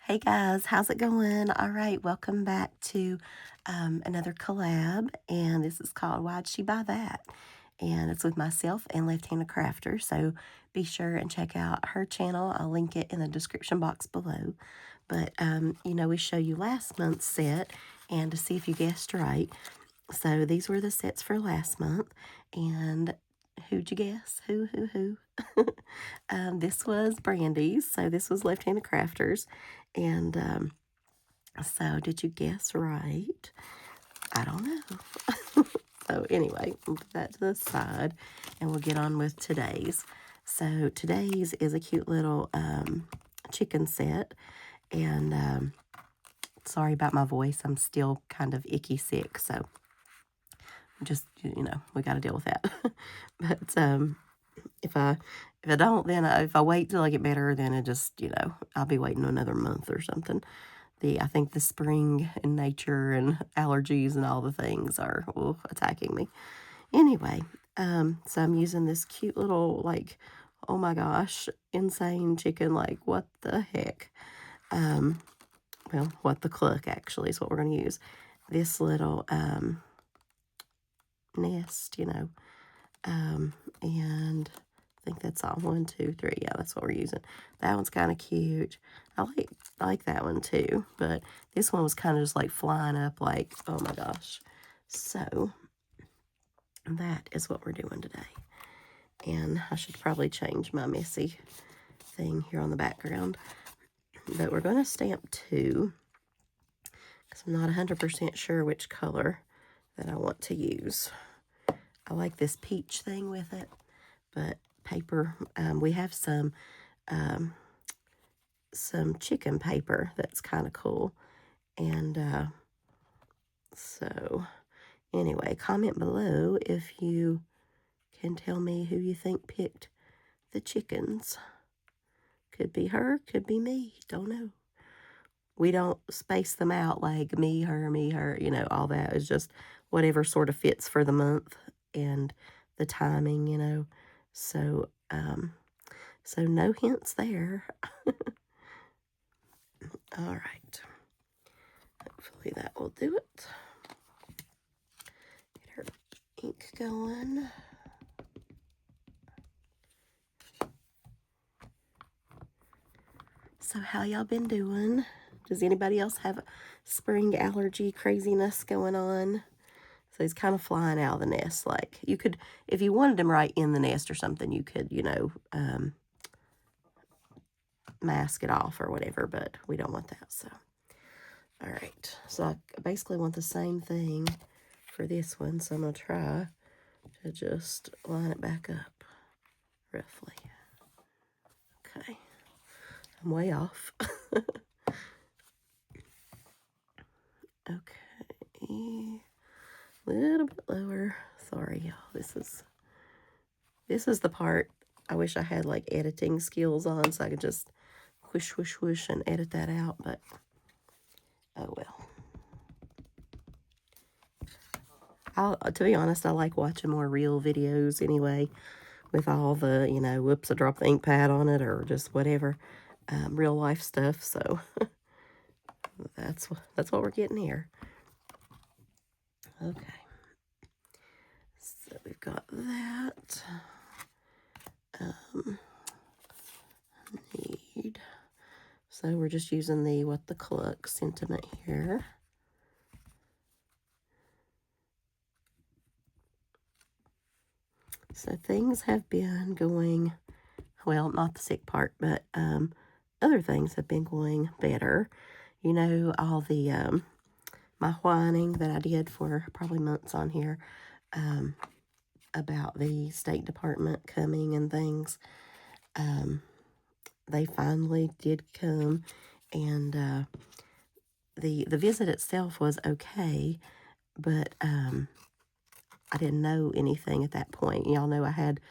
Hey guys, how's it going? All right, welcome back to another collab, and this is called Why'd She Buy That? And it's with myself and Left-Handed Crafter, so be sure and check out her channel. I'll link it in the description box below. But, we show you last month's set, and to see if you guessed right. So these were the sets for last month, and who'd you guess? Who? This was Brandy's, so this was Left-Handed Crafters, and so did you guess right? I don't know. So anyway, we'll put that to the side, and we'll get on with today's. So today's is a cute little chicken set, and sorry about my voice. I'm still kind of icky sick, so just, we got to deal with that. But if I don't, then if I wait till I get better, then it just, I'll be waiting another month or something. I think the spring and nature and allergies and all the things are attacking me. Anyway, so I'm using this cute little, like, oh my gosh, insane chicken, like, what the heck? Well, what the Cluck, actually, is what we're going to use. This little nest, and I think that's all. 1, 2, 3. Yeah, that's what we're using. That one's kind of cute. I like that one too, but this one was kind of just like flying up, like, oh my gosh. So that is what we're doing today. And I should probably change my messy thing here on the background. But we're going to stamp 2 because I'm not 100% sure which color that I want to use. I like this peach thing with it, but paper, we have some chicken paper that's kind of cool. And so anyway, comment below if you can tell me who you think picked the chickens. Could be her, could be me, don't know. We don't space them out like me, her, all that is just whatever sort of fits for the month and the timing. So, so no hints there. All right. Hopefully that will do it. Get her ink going. So how y'all been doing? Does anybody else have spring allergy craziness going on? So he's kind of flying out of the nest. Like, you could, if you wanted him right in the nest or something, you could, mask it off or whatever, but we don't want that, so. All right, so I basically want the same thing for this one, so I'm going to try to just line it back up roughly. Okay, I'm way off. Okay, a little bit lower. Sorry, y'all. This is the part I wish I had like editing skills on, so I could just whoosh, whoosh, whoosh and edit that out, but oh well. To be honest, I like watching more real videos anyway, with all the, whoops, I dropped the ink pad on it or just whatever, real life stuff. So that's what we're getting here. Okay. So we've got that. Need. So we're just using the What the Cluck sentiment here. So things have been going, well, not the sick part, but other things have been going better. All the my whining that I did for probably months on here about the State Department coming and things. They finally did come, and the visit itself was okay, but I didn't know anything at that point. Y'all know I had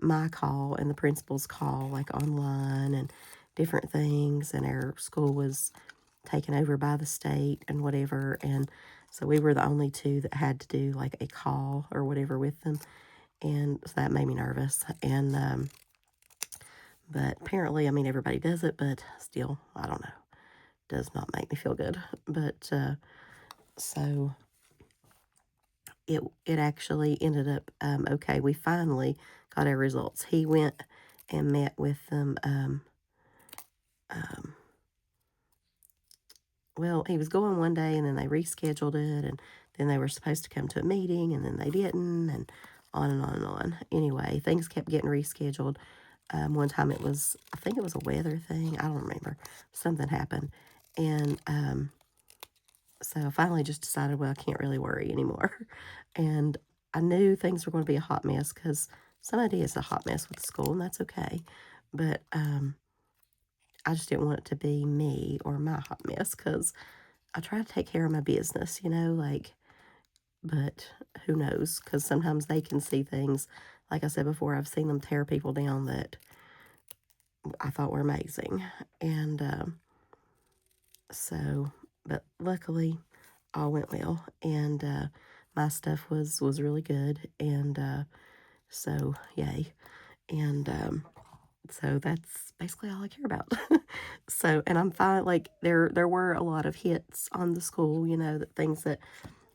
my call and the principal's call, like, online and different things, and our school was taken over by the state and whatever, and so we were the only two that had to do, like, a call or whatever with them, and so that made me nervous, and but apparently, I mean, everybody does it, but still, I don't know. does not make me feel good. But so it actually ended up okay. We finally got our results. He went and met with them. Um, well, he was going one day and then they rescheduled it, and then they were supposed to come to a meeting and then they didn't, and on and on and on. Anyway, things kept getting rescheduled. One time it was, I think it was a weather thing. I don't remember. Something happened. And so I finally just decided, well, I can't really worry anymore. And I knew things were going to be a hot mess because somebody is a hot mess with the school, and that's okay. But I just didn't want it to be me or my hot mess because I try to take care of my business, like, but who knows? Because sometimes they can see things. Like I said before, I've seen them tear people down that I thought were amazing. And so, but luckily, all went well. And my stuff was really good. And so, yay. And so that's basically all I care about. So, and I'm fine. Like there were a lot of hits on the school, that things that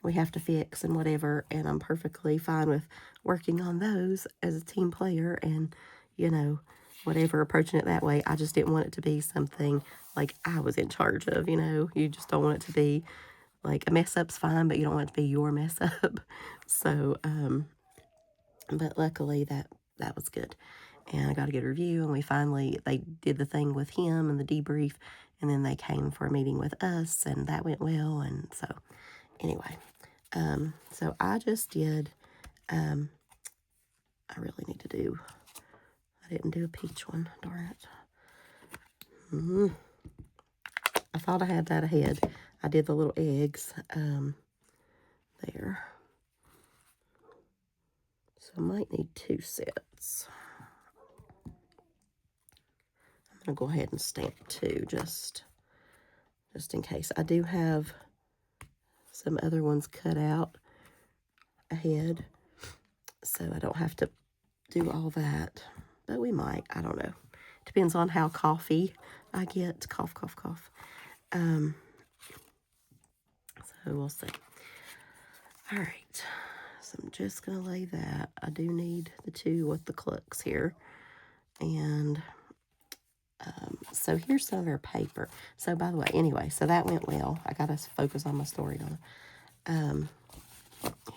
we have to fix and whatever, and I'm perfectly fine with working on those as a team player and, whatever, approaching it that way. I just didn't want it to be something like I was in charge of, You just don't want it to be like a mess up's fine, but you don't want it to be your mess up. So, but luckily that was good. And I got a good review, and they did the thing with him and the debrief, and then they came for a meeting with us, and that went well. And so, anyway, so I just did, I really need to do, I didn't do a peach one, darn it. I thought I had that ahead. I did the little eggs, there. So I might need 2 sets. I'm going to go ahead and stamp 2 just in case. I do have some other ones cut out ahead, so I don't have to do all that. But we might. I don't know. Depends on how coffee I get. Cough, cough, cough. So we'll see. All right. So I'm just going to lay that. I do need the 2 with the clucks here. And so here's some of our paper. So by the way, anyway, so that went well. I got to focus on my story now.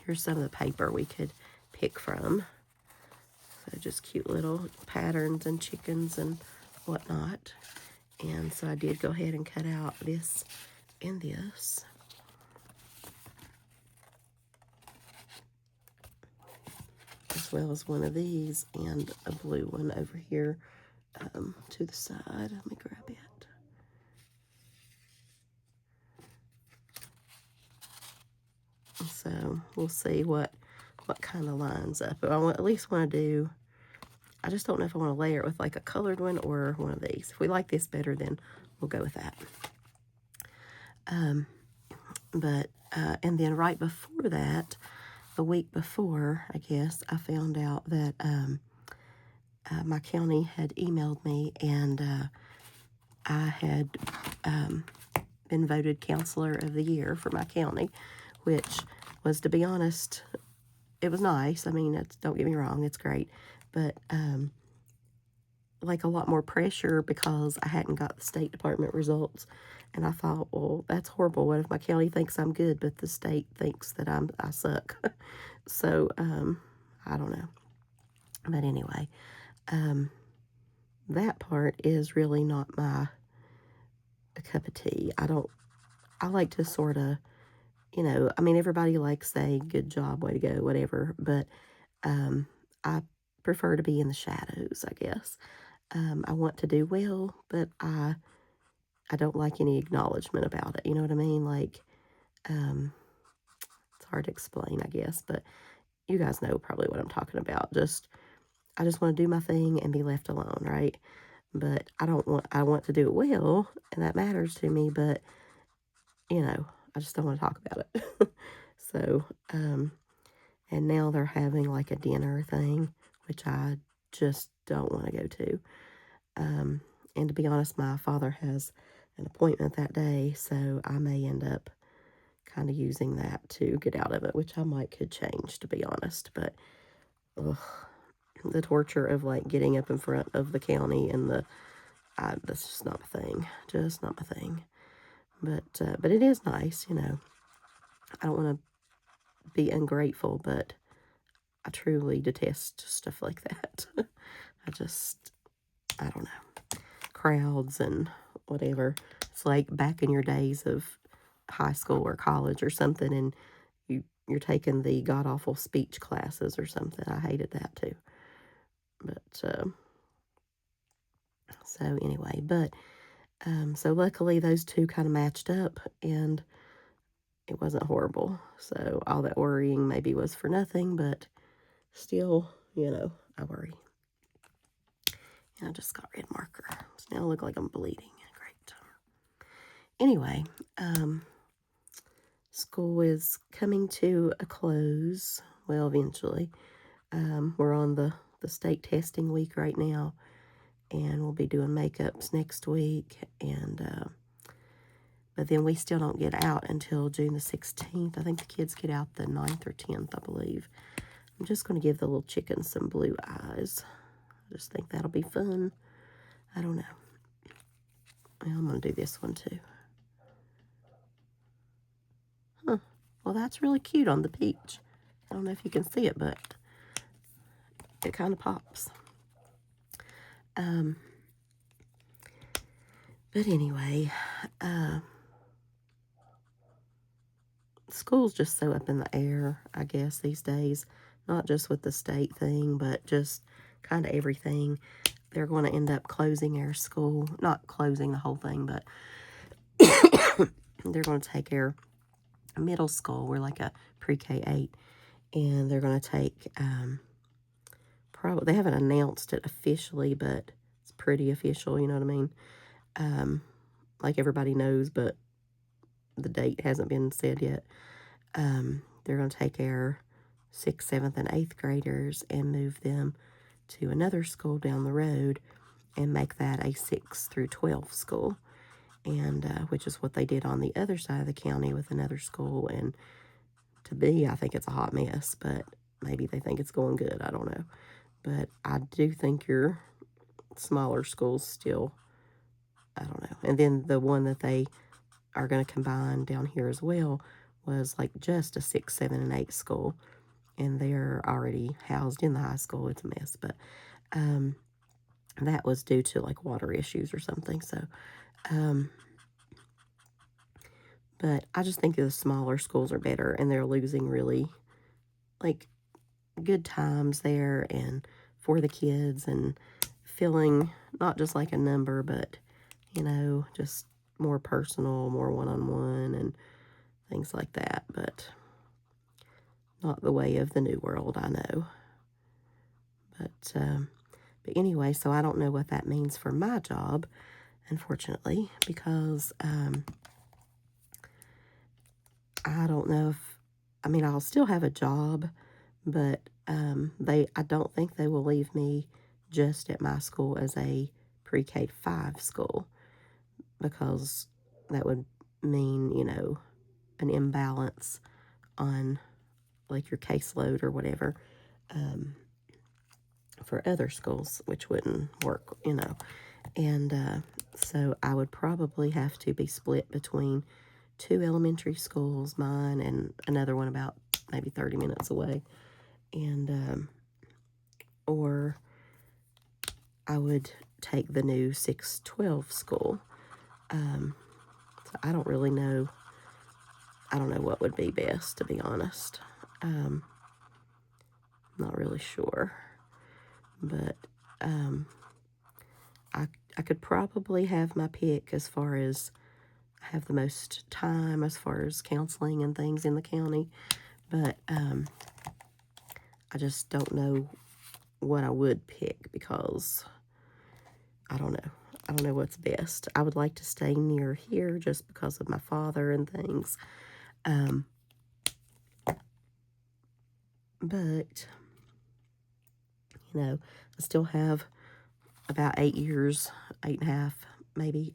Here's some of the paper we could pick from. So just cute little patterns and chickens and whatnot. And so I did go ahead and cut out this and this. As well as one of these and a blue one over here to the side. Let me grab it. So we'll see what kind of lines up. But at least want to do, I just don't know if I want to layer it with like a colored one or one of these. If we like this better, then we'll go with that. And then right before that, the week before, I guess, I found out that my county had emailed me, and I had been voted Counselor of the Year for my county, which was, to be honest, it was nice. I mean, don't get me wrong, it's great, but like a lot more pressure because I hadn't got the State Department results, and I thought, well, that's horrible. What if my county thinks I'm good, but the state thinks that I suck? So I don't know. But anyway, that part is really not my cup of tea. I like to sort of, I mean, everybody likes say, good job, way to go, whatever, but I prefer to be in the shadows, I guess. I want to do well, but I don't like any acknowledgement about it. You know what I mean? Like, it's hard to explain, I guess, but you guys know probably what I'm talking about. I just want to do my thing and be left alone, right? But I want to do it well, and that matters to me, but, I just don't want to talk about it. So, and now they're having like a dinner thing, which I just don't want to go to. And to be honest, my father has an appointment that day, so I may end up kind of using that to get out of it, which I might could change, to be honest. But ugh, the torture of like getting up in front of the county and that's just not my thing. Just not my thing. But it is nice, I don't want to be ungrateful, but I truly detest stuff like that. I don't know. Crowds and whatever. It's like back in your days of high school or college or something, and you're taking the god awful speech classes or something. I hated that too. But so anyway, so luckily those two kind of matched up, and it wasn't horrible. So all that worrying maybe was for nothing, but still, I worry. And I just got red marker. So now I look like I'm bleeding. Great. Anyway, school is coming to a close. Well, eventually. We're on the state testing week right now, and we'll be doing makeups next week. But then we still don't get out until June the 16th. I think the kids get out the 9th or 10th, I believe. I'm just going to give the little chicken some blue eyes. I just think that'll be fun. I don't know. Well, I'm going to do this one too. Huh. Well, that's really cute on the peach. I don't know if you can see it, but it kind of pops. But anyway, school's just so up in the air, I guess, these days. Not just with the state thing, but just kind of everything. They're going to end up closing our school. Not closing the whole thing, but they're going to take our middle school. We're like a pre-K 8. And they're going to take, probably, they haven't announced it officially, but it's pretty official, you know what I mean? Like everybody knows, but the date hasn't been said yet. They're going to take our 6th, 7th, and 8th graders and move them to another school down the road and make that a 6 through 12 school, and which is what they did on the other side of the county with another school. And to me, I think it's a hot mess, but maybe they think it's going good. I don't know. But I do think your smaller schools still, I don't know. And then the one that they are going to combine down here as well was like just a 6, 7, and 8 school. And they're already housed in the high school. It's a mess. But that was due to like water issues or something. So, but I just think the smaller schools are better, and they're losing really like good times there and for the kids, and feeling not just like a number, but just more personal, more one-on-one and things like that. But not the way of the new world, I know. But anyway, so I don't know what that means for my job, unfortunately, because I don't know if, I'll still have a job, but I don't think they will leave me just at my school as a pre-K 5 school, because that would mean, an imbalance on like your caseload or whatever for other schools, which wouldn't work, And so I would probably have to be split between 2 elementary schools, mine and another one about maybe 30 minutes away. And or I would take the new 612 school. So I don't really know. I don't know what would be best, to be honest. Not really sure. But I could probably have my pick as far as I have the most time as far as counseling and things in the county. But I just don't know what I would pick, because I don't know. I don't know what's best. I would like to stay near here just because of my father and things. But, I still have about 8 years, 8.5 maybe,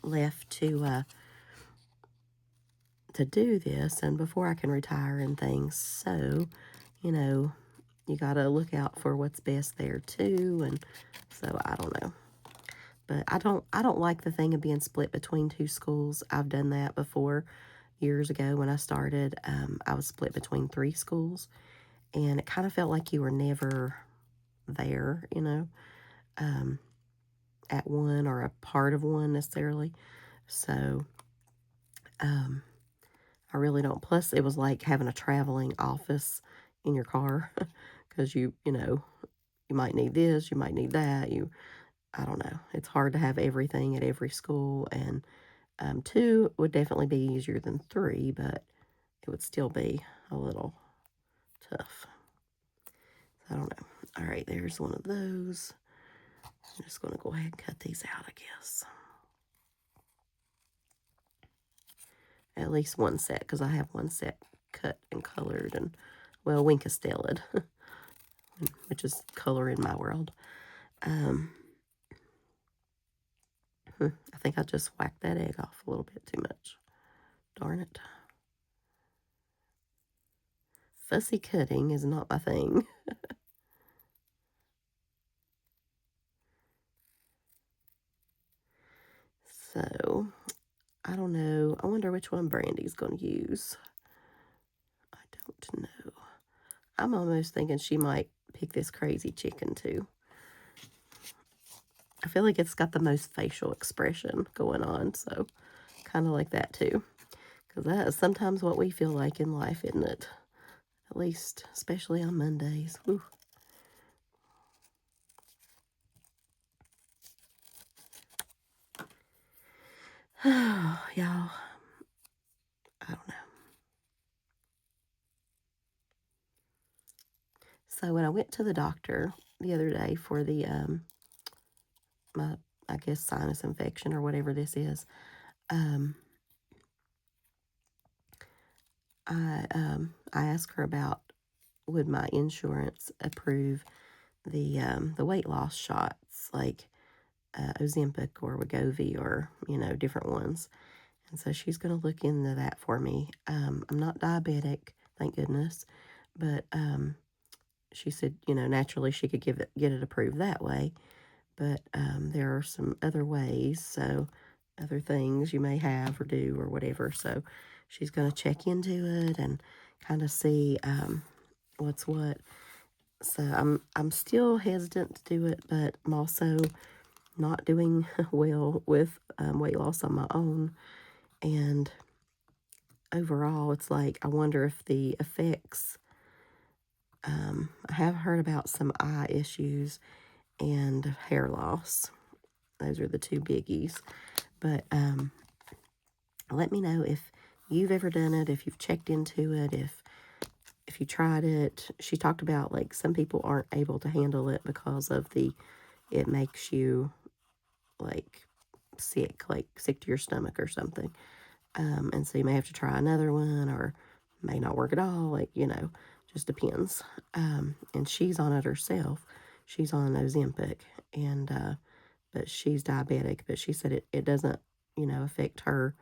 left to do this, and before I can retire and things. So, you know, you got to look out for what's best there too. And so I don't know. But I don't like the thing of being split between two schools. I've done that before years ago when I started. I was split between 3 schools, and it kind of felt like you were never there, you know, at one or a part of one necessarily. So I really don't. Plus, it was like having a traveling office in your car because you know, you might need this, you might need that. I don't know. It's hard to have everything at every school, and 2 would definitely be easier than 3, but it would still be a little tough. I don't know. All right, there's one of those. I'm just going to go ahead and cut these out, I guess. At least one set, because I have one set cut and colored and, well, Winkastelled, which is color in my world. I think I just whacked that egg off a little bit too much. Darn it. Fussy cutting is not my thing. So, I don't know. I wonder which one Brandy's going to use. I don't know. I'm almost thinking she might pick this crazy chicken too. I feel like it's got the most facial expression going on, so kind of like that too. Because that is sometimes what we feel like in life, isn't it? At least, especially on Mondays. Whew. Y'all, I don't know. So when I went to the doctor the other day for the my, I guess, sinus infection or whatever this is, I asked her about would my insurance approve the weight loss shots like Ozempic or Wegovy or different ones. And so she's going to look into that for me. I'm not diabetic, thank goodness, but she said, naturally she could get it approved that way. But there are some other ways, so other things you may have or do or whatever. So she's going to check into it and kind of see what's what. So I'm still hesitant to do it, but I'm also not doing well with weight loss on my own. And overall, it's like I wonder if the effects. I have heard about some eye issues and hair loss. Those are the 2 biggies. But let me know if you've ever done it, if you've checked into it, if you tried it. She talked about like some people aren't able to handle it because of it makes you like sick to your stomach or something. And so you may have to try another one or may not work at all. Just depends. And she's on it herself. She's on Ozempic, and but she's diabetic. But she said it doesn't, affect her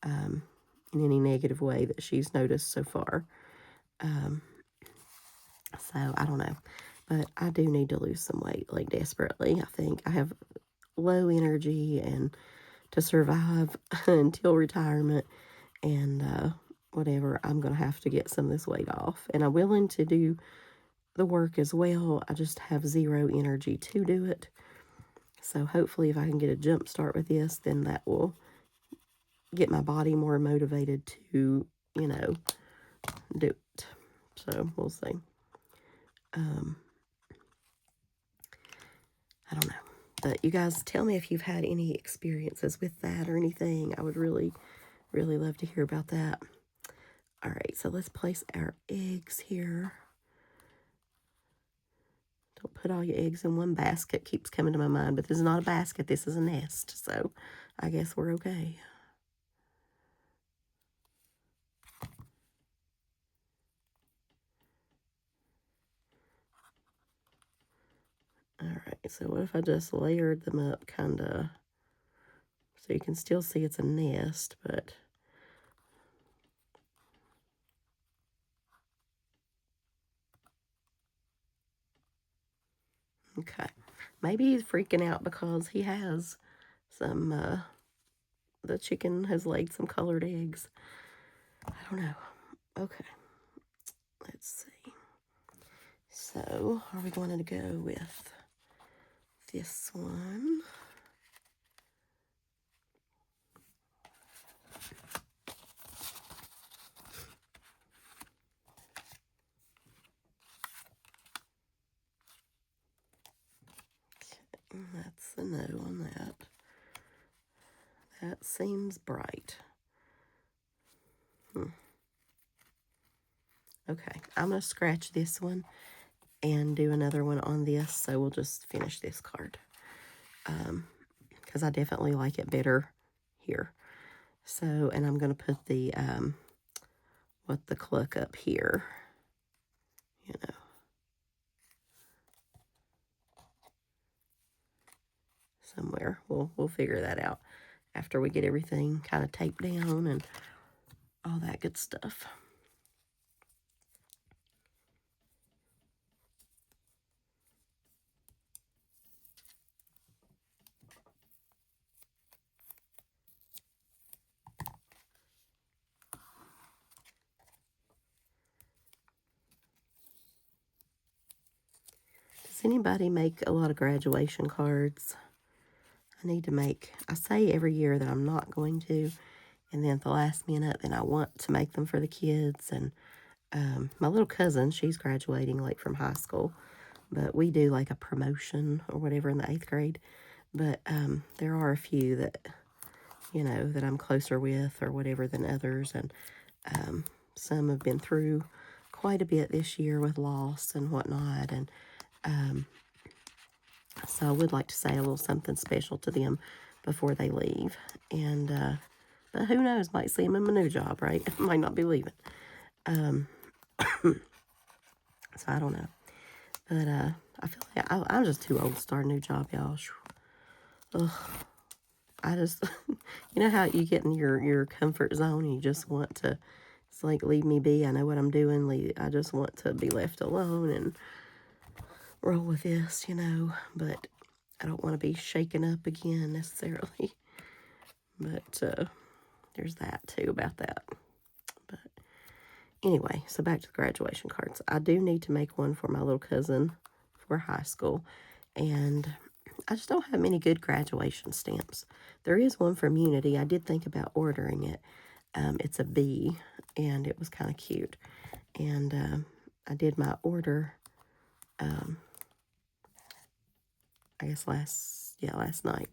in any negative way that she's noticed so far. So I don't know. But I do need to lose some weight, like desperately. I think I have low energy and to survive until retirement and whatever, I'm going to have to get some of this weight off. And I'm willing to do the work as well. I just have zero energy to do it. So hopefully if I can get a jump start with this, then that will get my body more motivated to, do it. So we'll see. I don't know. But you guys tell me if you've had any experiences with that or anything. I would really, really love to hear about that. All right, so let's place our eggs here. Don't put all your eggs in one basket. Keeps coming to my mind, but this is not a basket. This is a nest, so I guess we're okay. All right, So what if I just layered them up kind of, so you can still see it's a nest, but okay. Maybe he's freaking out because he has some, the chicken has laid some colored eggs. I don't know. Okay. Let's see. So, are we going to go with this one? Okay, that's a no on that. That seems bright. Okay, I'm going to scratch this one and do another one on this, so we'll just finish this card. Because I definitely like it better here. So, and I'm going to put the, the Cluck up here, you know. Somewhere. We'll figure that out after we get everything kind of taped down and all that good stuff. Does anybody make a lot of graduation cards? I need to make, I say every year that I'm not going to, and then at the last minute, then I want to make them for the kids. And my little cousin, she's graduating like from high school, but we do like a promotion or whatever in the 8th grade. But there are a few that, you know, that I'm closer with or whatever than others. And some have been through quite a bit this year with loss and whatnot. And so I would like to say a little something special to them before they leave. And but who knows, might see them in my new job, right? Might not be leaving. So I don't know. But I feel like I'm just too old to start a new job, y'all. Ugh. I just, you know how you get in your comfort zone and you just want to, it's like, leave me be. I know what I'm doing. I just want to be left alone and roll with this, you know. But I don't want to be shaken up again necessarily. But there's that too about that. But anyway, so back to the graduation cards. I do need to make one for my little cousin for high school. And I just don't have many good graduation stamps. There is one from Unity. I did think about ordering it. It's a bee, and it was kind of cute. And I did my order, I guess last night,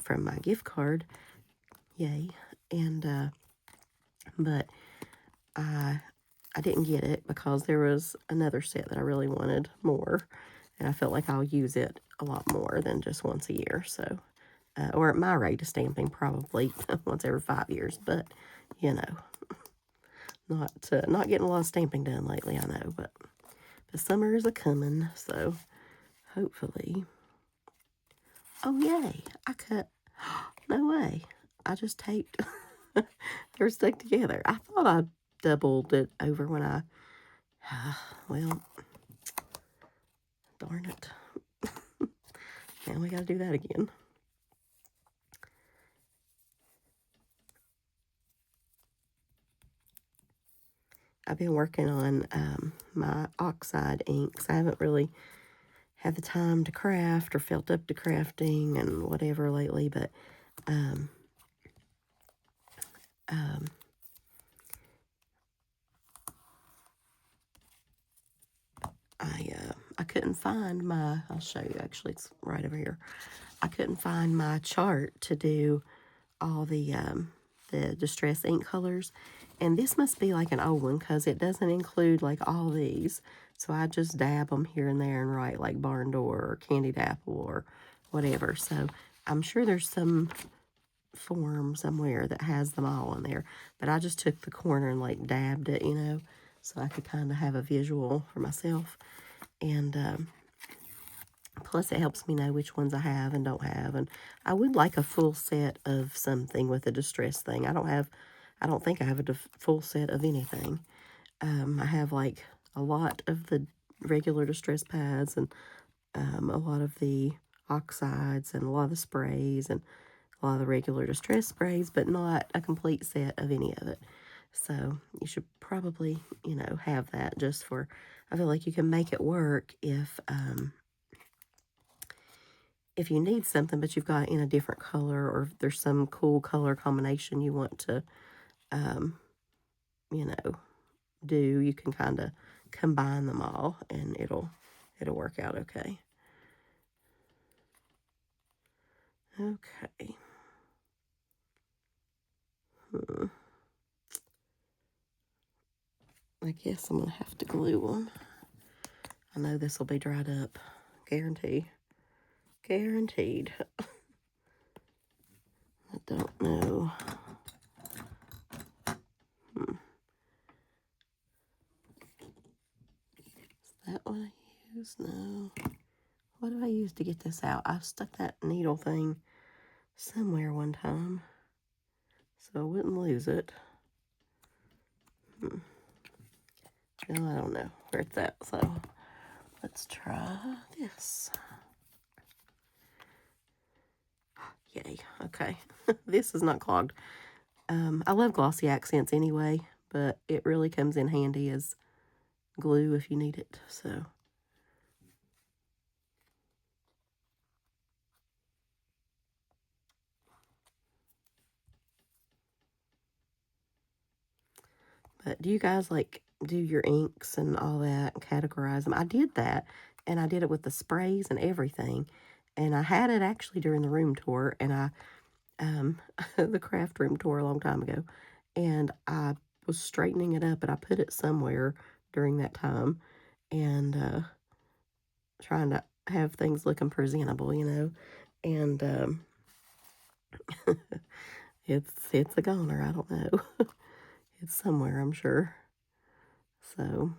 from my gift card. Yay. And but I didn't get it because there was another set that I really wanted more, and I felt like I'll use it a lot more than just once a year. So, or at my rate of stamping, probably once every 5 years. But you know, not getting a lot of stamping done lately, I know. But the summer is a coming, so hopefully. Oh yay! I cut. No way! I just taped. They're stuck together. I thought I doubled it over when I. Well, darn it. Now we got to do that again. I've been working on my oxide inks. I haven't really had the time to craft or felt up to crafting and whatever lately, but I couldn't find my, I'll show you actually, it's right over here. I couldn't find my chart to do all the distress ink colors. And this must be like an old one because it doesn't include like all these. So I just dab them here and there and write like barn door or candied apple or whatever. So I'm sure there's some form somewhere that has them all in there. But I just took the corner and like dabbed it, you know, so I could kind of have a visual for myself. And Plus, it helps me know which ones I have and don't have. And I would like a full set of something with a distress thing. I don't think I have a full set of anything. I have like a lot of the regular distress pads and a lot of the oxides and a lot of the sprays and a lot of the regular distress sprays, but not a complete set of any of it. So you should probably, have that just for, I feel like you can make it work if you need something, but you've got it in a different color, or if there's some cool color combination you want to, um, you know, do, you can kind of combine them all, and it'll work out okay. Okay. I guess I'm gonna have to glue them. I know this will be dried up, guaranteed. Guaranteed. I don't know. Is that what I use? No. What do I use to get this out? I've stuck that needle thing somewhere one time, so I wouldn't lose it. Well, I don't know where it's at, so let's try this. Yay, okay. This is not clogged. I love glossy accents anyway, but it really comes in handy as glue if you need it, so. But do you guys, like, do your inks and all that and categorize them? I did that, and I did it with the sprays and everything, and I had it actually during the room tour, and the craft room tour a long time ago, and I was straightening it up, and I put it somewhere during that time, and trying to have things looking presentable, and it's a goner. I don't know. It's somewhere, I'm sure. So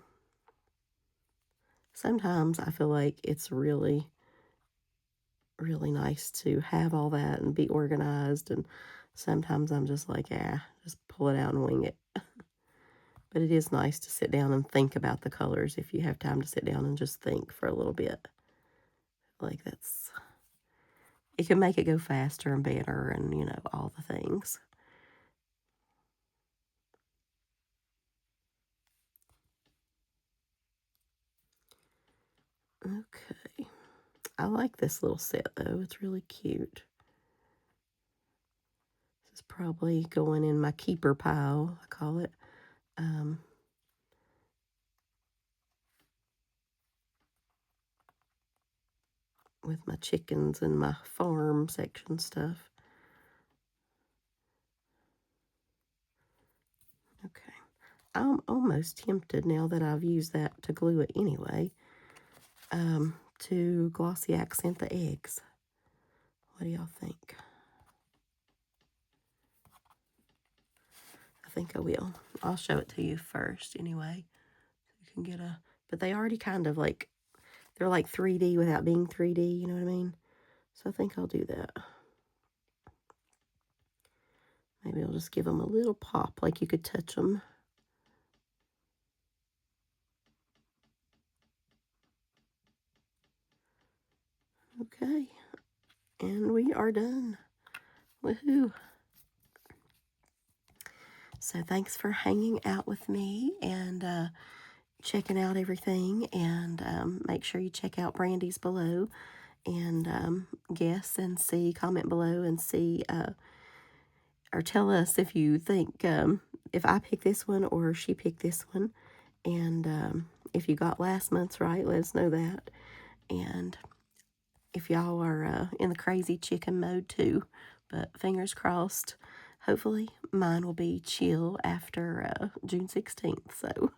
sometimes I feel like it's really, really nice to have all that and be organized, and sometimes I'm just like, just pull it out and wing it. But it is nice to sit down and think about the colors if you have time to sit down and just think for a little bit. Like it can make it go faster and better and, all the things. Okay. I like this little set, though. It's really cute. This is probably going in my keeper pile, I call it. With my chickens and my farm section stuff. Okay. I'm almost tempted, now that I've used that to glue it anyway, to glossy accent the eggs. What do y'all think? I think I will. I'll show it to you first anyway. You can get but they already kind of like, they're like 3D without being 3D, you know what I mean? So I think I'll do that. Maybe I'll just give them a little pop, like you could touch them. Okay. And we are done. Woohoo. So thanks for hanging out with me and checking out everything. And make sure you check out Brandy's below and guess and see, comment below and see, or tell us if you think if I picked this one or she picked this one. And if you got last month's right, let us know that. And if y'all are in the crazy chicken mode too, but fingers crossed, hopefully mine will be chill after June 16th. So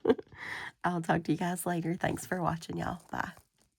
I'll talk to you guys later. Thanks for watching, y'all. Bye.